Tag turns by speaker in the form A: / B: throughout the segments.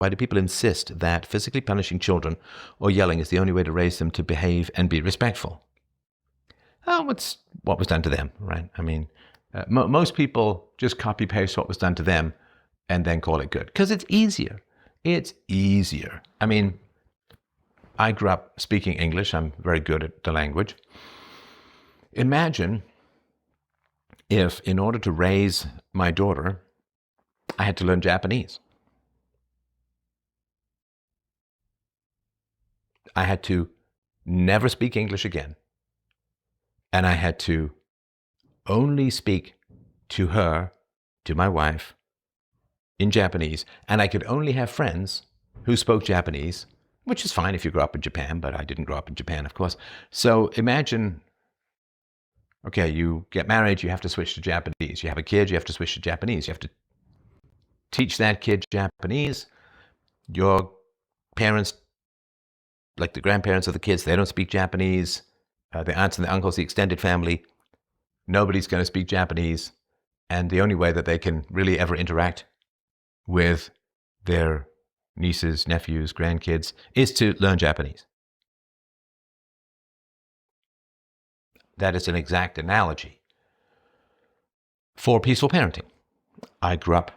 A: Why do people insist that physically punishing children or yelling is the only way to raise them to behave and be respectful? Oh, it's what was done to them, right? I mean, most people just copy paste what was done to them and then call it good because it's easier. It's easier. I mean, I grew up speaking English. I'm very good at the language. Imagine if, in order to raise my daughter, I had to learn Japanese. I had to never speak English again. And I had to only speak to her, to my wife, in Japanese. And I could only have friends who spoke Japanese, which is fine if you grew up in Japan, but I didn't grow up in Japan, of course. So imagine, okay, you get married, you have to switch to Japanese. You have a kid, you have to switch to Japanese. You have to teach that kid Japanese. Your parents, like the grandparents of the kids, they don't speak Japanese. The aunts and the uncles, the extended family, nobody's going to speak Japanese. And the only way that they can really ever interact with their nieces, nephews, grandkids is to learn Japanese. That is an exact analogy for peaceful parenting. I grew up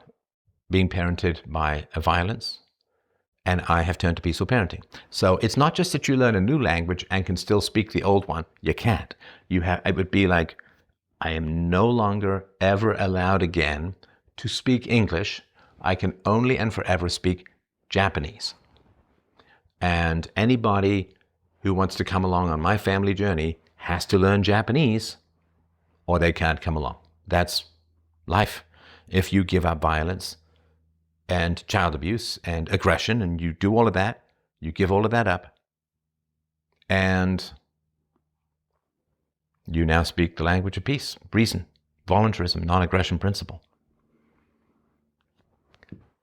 A: being parented by violence, and I have turned to peaceful parenting. So it's not just that you learn a new language and can still speak the old one. You can't. It would be like, I am no longer ever allowed again to speak English. I can only and forever speak Japanese. And anybody who wants to come along on my family journey has to learn Japanese, or they can't come along. That's life. If you give up violence and child abuse and aggression, and you do all of that, you give all of that up, and you now speak the language of peace, reason, voluntarism, non-aggression principle.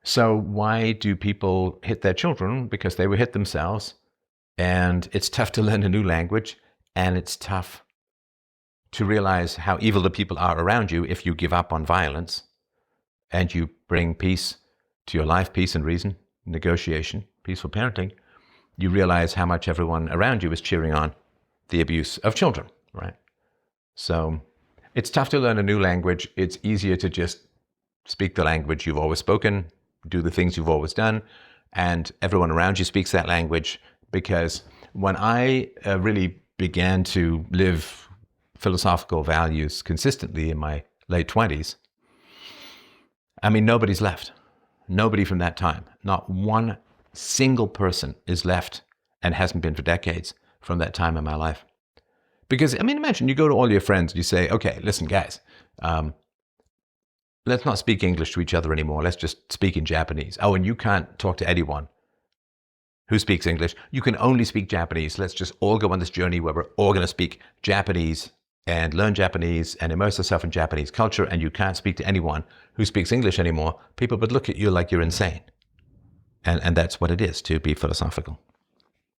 A: So why do people hit their children? Because they were hit themselves, and it's tough to learn a new language, and it's tough to realize how evil the people are around you if you give up on violence and you bring peace to your life, peace and reason, negotiation, peaceful parenting. You realize how much everyone around you is cheering on the abuse of children, right? So it's tough to learn a new language. It's easier to just speak the language you've always spoken, do the things you've always done, and everyone around you speaks that language. Because when I really began to live philosophical values consistently in my late 20s, I mean, nobody's left. Nobody from that time. Not one single person is left, and hasn't been for decades, from that time in my life. Because, I mean, imagine you go to all your friends and you say, okay, listen, guys, let's not speak English to each other anymore. Let's just speak in Japanese. Oh, and you can't talk to anyone who speaks English. You can only speak Japanese. Let's just all go on this journey where we're all going to speak Japanese and learn Japanese and immerse ourselves in Japanese culture, and you can't speak to anyone who speaks English anymore. People would look at you like you're insane. And that's what it is to be philosophical.